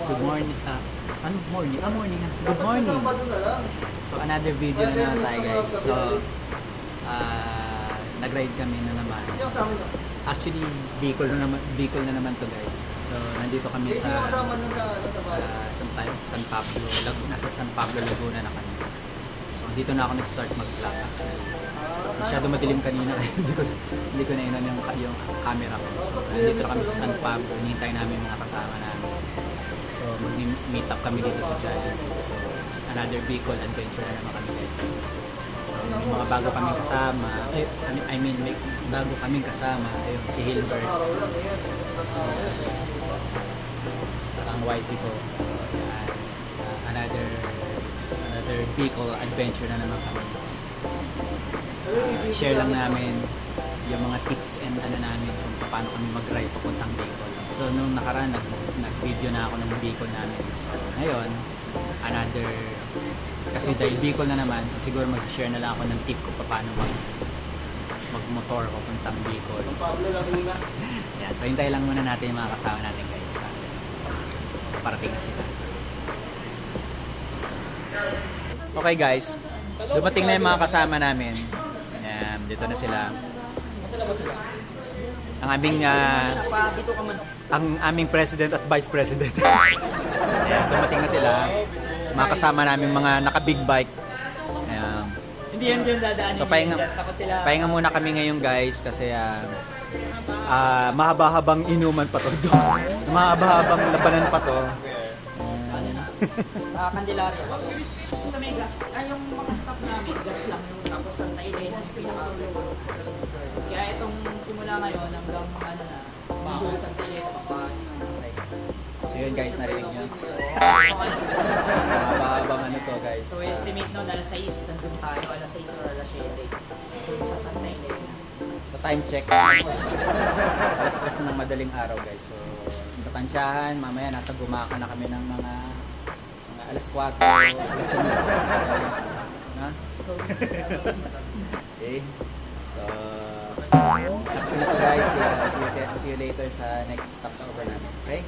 good morning. Ano morning? Morning na. Good morning. So another video na naman tayo guys. So nag-ride kami na naman. Actually, Bicol na naman to guys. So nandito kami sa San Pablo, nasa San Pablo, Laguna na kami. So dito na ako nag-start mag-vlog actually. Masyado madilim kanina kaya hindi ko na inon yung camera ko. So nandito na kami sa San Pablo, hinihintay namin yung mga kasama namin. So mag-meet up kami dito sa Jolly. So another Bicol adventure na naman kami guys. So may mga bago kaming kasama. May bago kaming kasama. Ayun, si Hilbert. Saka ang wifey ko. So yan, another Bicol adventure na naman kami. Share lang namin yung mga tips and ano namin kung paano kami mag-ride papuntang Bicol. So nung nakaraan nag-video na ako ng Bicol namin. So ngayon, another, kasi dahil Bicol na naman, so siguro mag-share na lang ako ng tip kung paano mag-motor papuntang Bicol. Yan, so hintay lang muna natin yung mga kasama natin guys. Parating na sila. Okay guys, dumating na yung mga kasama namin. Ayan, dito na sila. Ang aming president at vice president. Ayan, dumating na sila. Mga kasama namin mga naka-big bike. Ayan. Hindi yan dyan dadaan. So pahinga muna kami ngayon guys kasi mahaba-habang inuman pa to. Mahaba-habang labanan pa to. Candelaria. Sa may gas, yung mga stop namin, gas lang yung tapos Santa Elena, pinaka-lowest. Kaya itong simula ngayon hanggang Bicol, Santa Elena, papaano yung ride. So yun guys, narinig nyo. Alas 3. Mahaba-habang ano to guys. So estimate no, alas 6, nandun tayo, alas 6 or alas 7. Doon sa Santa Elena. So time check. Alas 3 ng madaling araw guys. So sa tansyahan, mamaya nasa Gumaca na kami ng mga alas 4, alas 5. Na? Okay. So, after na to guys. See you later sa next stopover namin. Okay?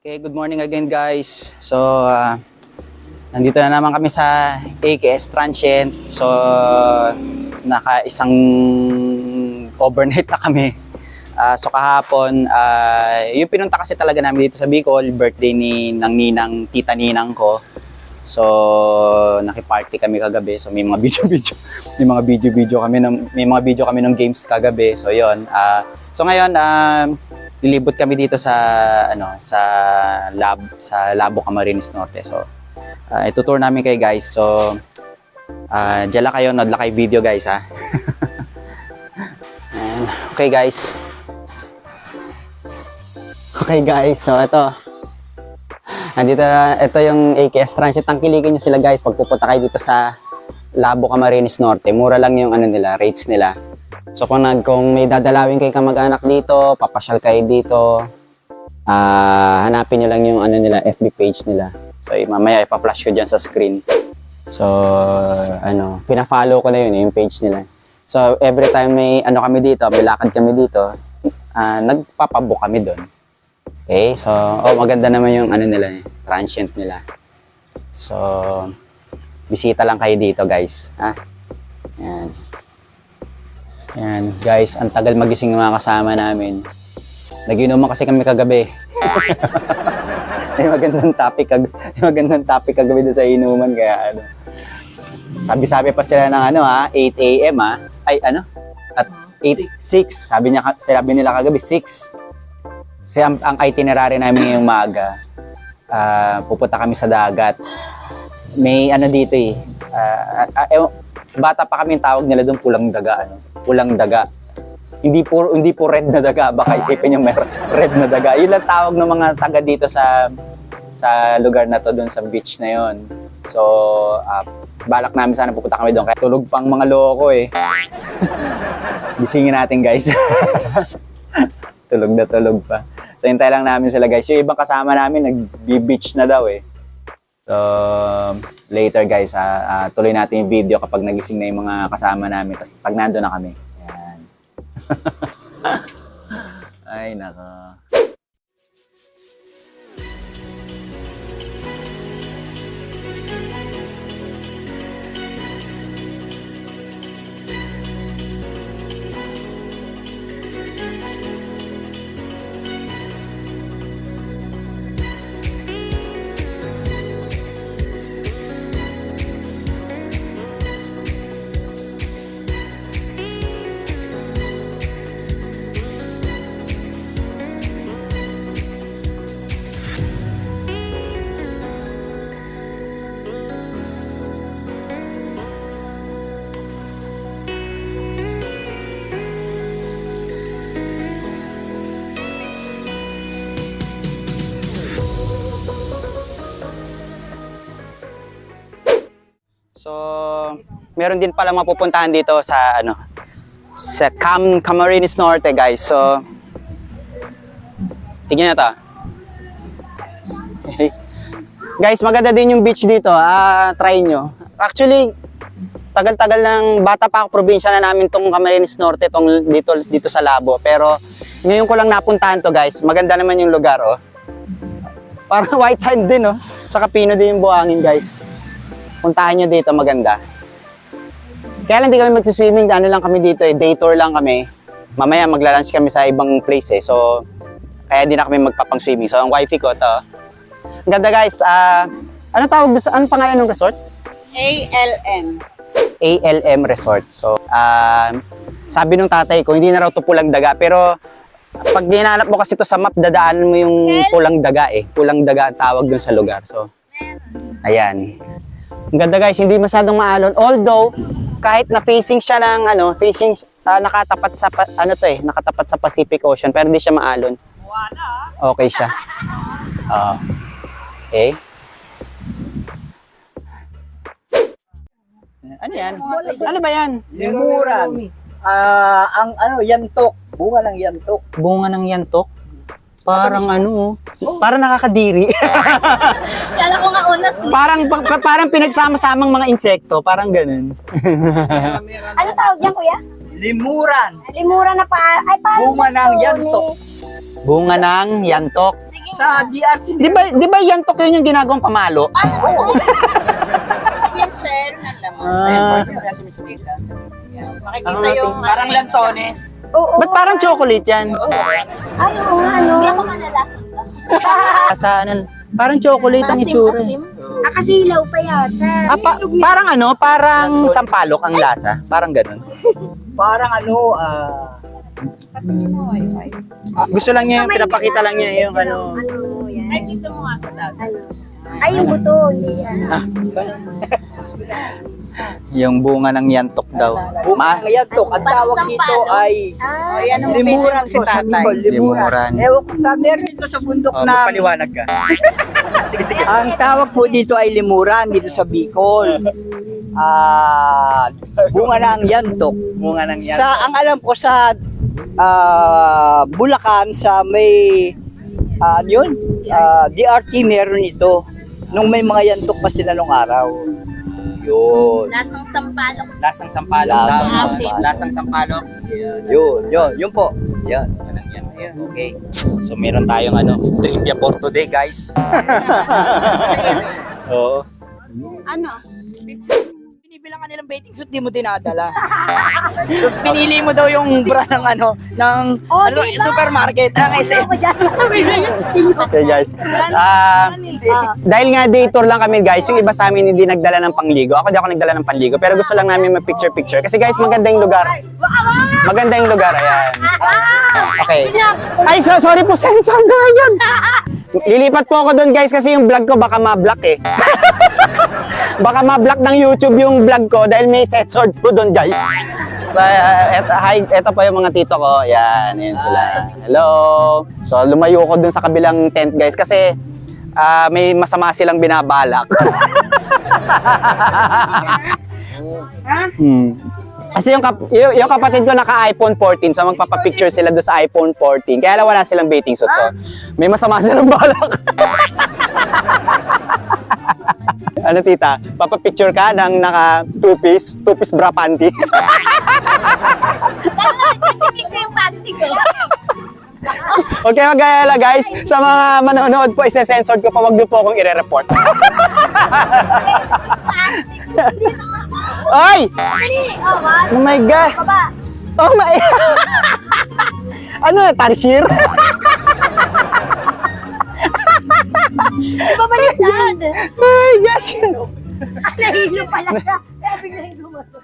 Okay, good morning again guys. So, nandito na naman kami sa AKS Transient. So, naka isang overnight na kami. So kahapon, yung pinunta kasi talaga namin dito sa Bicol, birthday ng tita ninang ko. So nakiparty kami kagabi. So may mga video kami ng games kagabi. So yon. So ngayon lilibot kami dito sa Labo Camarines Norte. So itutour namin kayo guys. So diyan lang kayo, nod lang kayo video guys ha. And, okay guys. Okay guys, so ito yung AKS Transit. Tangkilikin nyo sila guys pag pupunta kayo dito sa Labo Camarines Norte. Mura lang yung rates nila. So kung may dadalawin kayo kamag-anak dito, papasyal kayo dito, hanapin nyo lang yung FB page nila. So mamaya ipa-flash ko dyan sa screen. So pina-follow ko na yun yung page nila. So every time may kami dito, may lakad kami dito, nagpapabook kami doon. Okay, so maganda naman yung transient nila. So bisita lang kayo dito guys, ha? Yan guys, ang tagal magising ng mga kasama namin. Nagiinuman kasi kami kagabi. May magandang topic kagabi doon sa inuman, kaya sabi-sabi pa sila ng 8 AM at 6. Sabi nila kagabi 6. Kasi ang itinerary namin ngayong maga, pupunta kami sa dagat. May dito bata pa kami, tawag nila doon pulang daga. Pulang daga. Hindi po red na daga, baka isipin yung may red na daga. Yun lang tawag ng mga taga dito sa lugar na to, doon sa beach na yon. So, balak namin sana pupunta kami doon. Kaya tulog pang mga loko Gisingin natin guys. Tulog na tulog pa. So, hintay lang namin sila guys. Yung ibang kasama namin, nag-beach na daw So, later guys, tuloy natin yung video kapag nagising na yung mga kasama namin. Tapos pag nandun na kami. Ayan. Ay, nako. So, meron din pala mapupuntahan dito sa sa Camarines Norte, guys. So, tingnan nyo to. Guys, maganda din yung beach dito. Try nyo. Actually, tagal-tagal ng bata pa ako, probinsya na namin tong Camarines Norte, dito sa Labo. Pero, ngayon ko lang napuntahan to, guys. Maganda naman yung lugar, Parang white sand din, Tsaka pino din yung buhangin, guys. Puntahan nyo dito, maganda. Kaya lang di kami magsiswimming, lang kami dito, day tour lang kami. Mamaya magla-lunch kami sa ibang place, So, kaya di na kami magpapang-swimming. So, ang wifey ko, to. Ang ganda guys, ano tawag doon? Anong pangalan ng resort? ALM. ALM Resort. So, sabi nung tatay ko, hindi na raw to pulang daga, pero pag hinanap mo kasi to sa map, dadaanan mo yung pulang daga Pulang daga ang tawag doon sa lugar. So, ayan. Ang ganda guys, hindi masyadong maalon. Although, kahit na facing siya ng nakatapat sa nakatapat sa Pacific Ocean, pero hindi siya maalon. Okay siya. Okay. Ano yan? Ano ba yan? Limuran. Yantok. Bunga ng yantok. Bunga ng yantok? Parang parang nakakadiri. Kala ko nga unas. parang pinagsama-samang mga insekto, parang ganun. Ano tawag yan, kuya? Limuran. Limuran na pa. Ay, parang Bunga ng yantok. Bunga ng yantok. Sige. Sa DRT. Di ba yantok yun yung ginagawang pamalo? Yung shell ng laman. Makikita yung parang lansones. Oo. Ba't parang chocolate yan? Ay, oo nga, ano? Hindi ako manalasan ba? Sa ano, parang chocolate ang itsura. Kasi hilaw pa yata. Parang ano, parang sampalok ang lasa. Parang ganun. Parang ano, Gusto lang niya, pinapakita lang niya yung ano. Ano yan? Ay, dito mo nga sa dati. Ano? Ay, yung buto. Hindi yan. Yung bunga ng yantok daw. bunga ng yantok. Ang tawag dito ay Ay, ano limuran si po sa tatay? Bicol, Limuran. Ewan ko sa meron dito sa bundok na Paliwanag ka. ang tawag po dito ay limuran dito sa Bicol. Bunga ng yantok. Bunga ng Sa ang alam ko sa Bulacan sa may ano yun? DRT meron ito. Nung may mga yantok pa sila nung araw. Yun. Lasang sampalok. Lasang sampalok. Lasang sampalok. Yun po. Yan. Okay. So meron tayong ano, trivia for today, guys. Oo. Ano? Binibilang ka nilang bathing suit, di mo dinadala. Tapos pinili mo daw yung brand ng ano, ng Oh, ano, diba? supermarket. Ang SM. Ako dyan. Okay, guys. Dahil nga day tour lang kami, guys, yung iba sa amin hindi nagdala ng pangligo. Ako di ako nagdala ng panligo, pero gusto lang namin mag-picture-picture. Kasi guys, maganda yung lugar. Maganda yung lugar, ayan. Okay. Ay, sorry po, sensor na yan. Lilipat po ako doon, guys, kasi yung vlog ko baka ma-block eh. Baka ma-block ng YouTube yung vlog ko dahil may censored po doon, guys. So, eto po yung mga tito ko. Yan sila. Hello. So, lumayo ko dun sa kabilang tent, guys, kasi may masama silang binabalak. Kasi yung kapatid ko naka iPhone 14, so magpapapicture sila doon sa iPhone 14. Kaya lang wala silang bathing suit, so may masama silang balak. Ano tita, papapicture ka ng naka two-piece bra panty? Ito yung panty ko. Huwag kayo mag-alala, guys. Sa mga manonood po, isa-censored ko pa, wag niyo po akong ire-report. Ay! Oh my God! Baba. Oh my... Ano, tarsier? Babaliktad. My gosh! Nahilo pala siya. Kaya biglang gumato.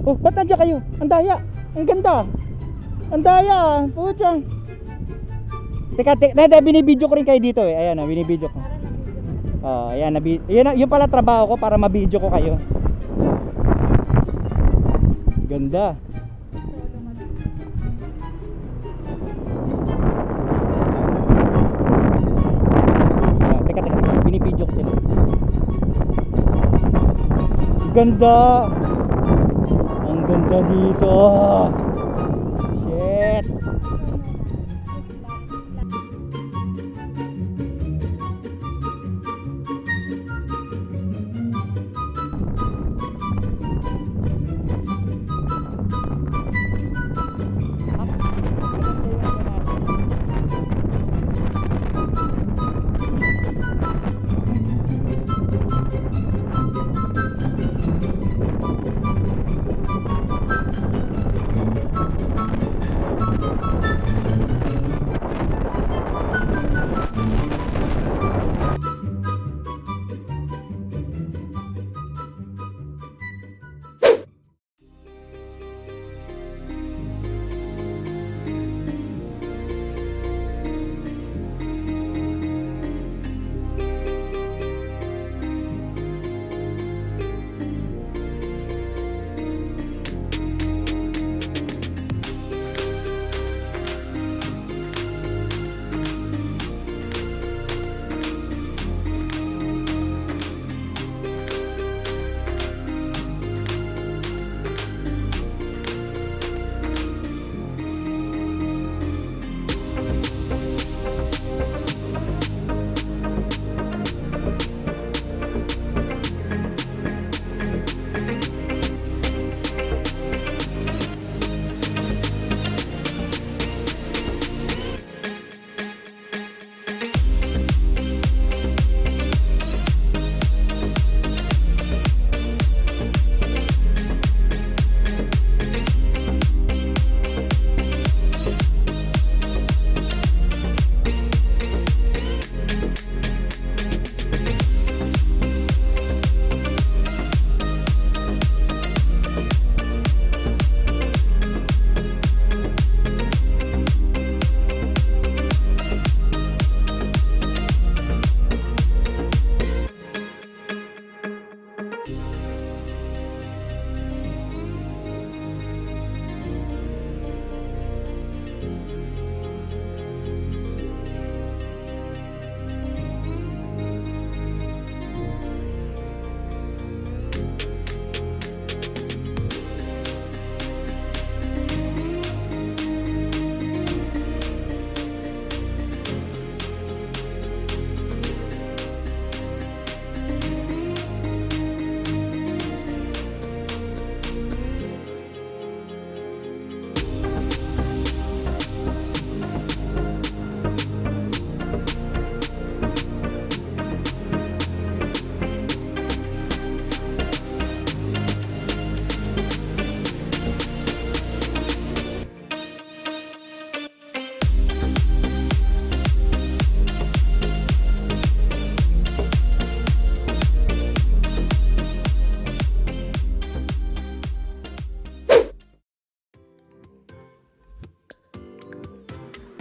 Oh, ba't nandiyan kayo? Ang daya. Ang ganda. Ang daya. Pucha. Teka, Dede, binibidyo ko rin kayo dito eh. Ayan, binibidyo ko. Oh, ayan, yun pala trabaho ko para mabidyo ko kayo. Ganda. Ayan, teka, binibidyo ko sila. Ganda. Ang ganda dito. Shit.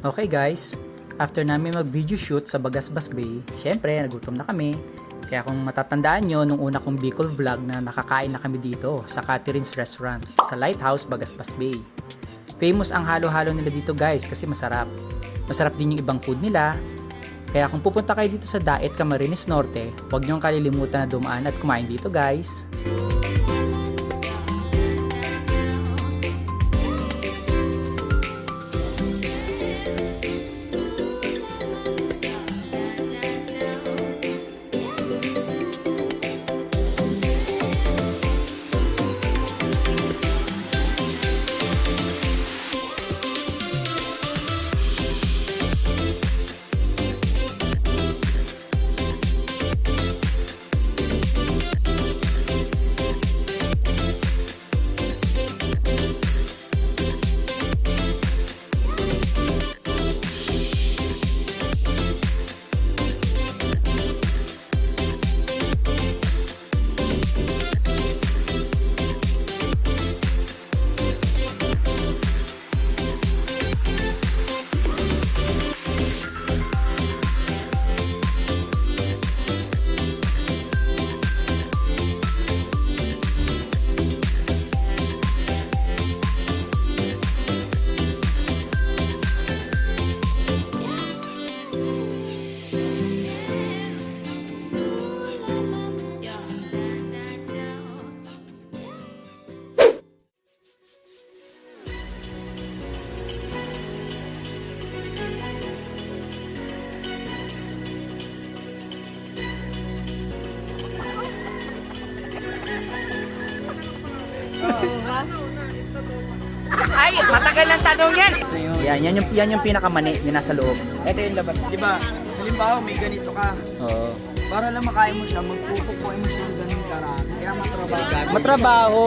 Okay guys, after namin mag-video shoot sa Bagasbas Bay, syempre nagutom na kami. Kaya kung matatandaan nyo, nung una kong Bicol vlog na nakakain na kami dito sa Catherine's Restaurant sa Lighthouse, Bagasbas Bay. Famous ang halo-halo nila dito guys kasi masarap. Masarap din yung ibang food nila. Kaya kung pupunta kayo dito sa Daet, Camarines Norte, huwag nyong kalilimutan na dumaan at kumain dito guys. Ay, matagal ng tanong yan! Yan yung pinakamani na nasa loob. Ito yung labas. Di ba? Halimbawa, may ganito ka. Oo. Para lang makain mo siya, magpupukuin mo siya ng ganun karami. Kaya matrabaho. Matrabaho.